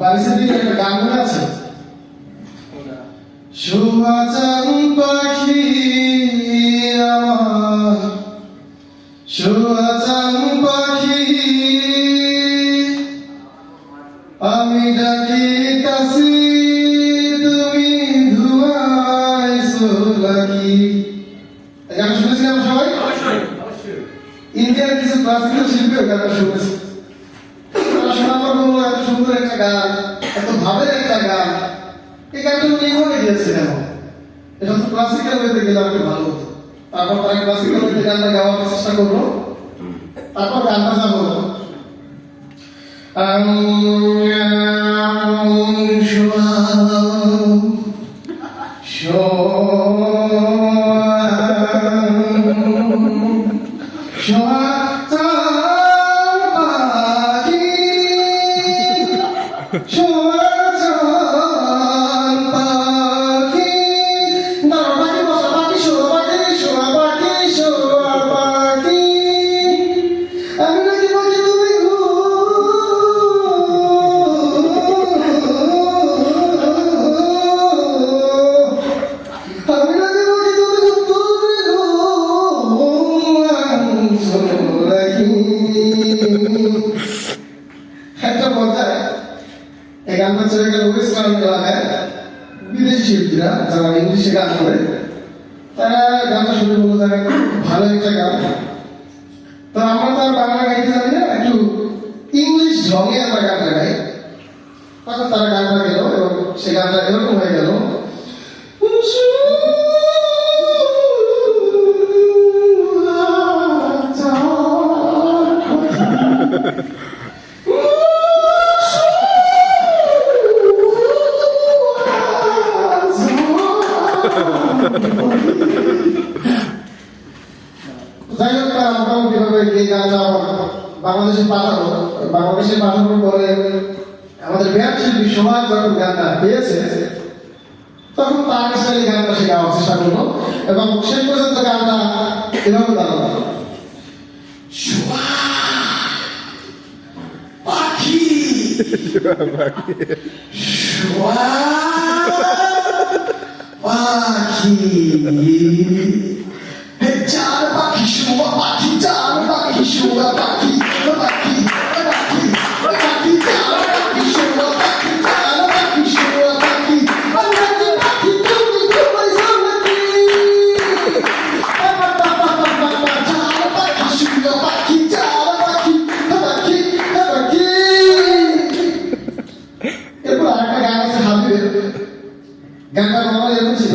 বারিশের দিকে একটা গান মনে আছে, শোভা চান পাখি আমার, শোভা চান পাখি আমি ডাকিতাছি তুমি ধুমাইছো লাগি। এই গান শুনেছিলাম সবাই? ইন্ডিয়ার কিছু ক্লাসিক্যাল শিল্পী ওই গানটা শুনেছে। শোনার পর বললো এত সুন্দর একটা গান, এত ভাবের একটা গান, এই গানটা নিয়ে হয়ে গিয়েছে কেন? এটা তো ক্লাসিক্যাল ওয়েতে গেলে একটু ভালো হতো। তারপর তারা ক্লাসিক্যাল ওয়েতে গানটা গাওয়ার চেষ্টা করলো, তারপর গানটা যাবো একটা পর্যায়ে এই গানটা চলে গেল ওয়েস্টার্ন এলাকায়। বিদেশি শিল্পীরা যারা ইংলিশে গান করে তারা গানটা শুনে বললো যে ভালো একটা গান, তো আমরা তো আর বাংলা গাইতে জানি না, একটু ইংলিশ ঢঙে আমরা গানটা গাই। তখন তারা গানটা গেল এবং সে গানটা এরকম হয়ে গেল, যাই হোক তারা মোটামুটি ভাবে এই গানটা বাংলাদেশে পাঠানোর পরে আমাদের ব্যান্ড শিল্পী সমাজ যখন গানটা পেয়েছে তখন তার স্টাইলে গানটা সে গাওয়ার চেষ্টা করলো এবং সেই পর্যন্ত গানটা এভাবে দাঁড়ালো, পাখি পাখি চার পাখি শোভা পাখি, চার পাখি শোভা পাখি, পাখি পাখি পাখি চার পাখি শোভা পাখি, চার পাখি শোভা পাখি, পাখি পাখি তুমি ঘুমাইছো নাকি, চার পাখি শোভা পাখি, চার পাখি পাখি পাখি। এরপর আরেকটা গান আছে হাবিবের, গানটা আমার এরকম ছিল,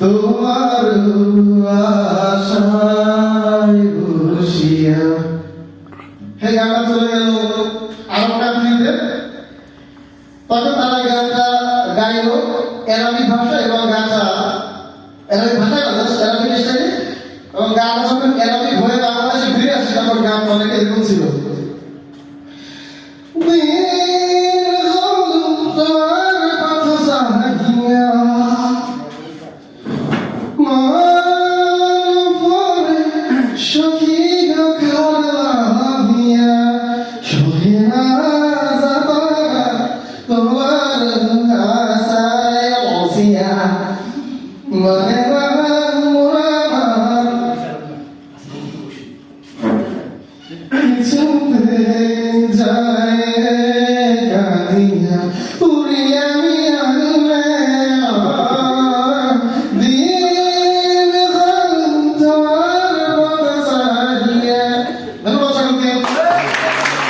তোমার আশায় বসিয়া। হে গানটা চলে গেল আরব কান্ট্রিতে। তখন তারা গানটা গাইল অ্যারাবিক ভাষা এবং গানটা অ্যারাবিক ভাষায় অ্যারাবিক স্টাইলে, এবং গানটা যখন অ্যারাবিক হয়ে বাংলাদেশে ফিরে আসে তখন গান অনেক এরকম ছিল, যায়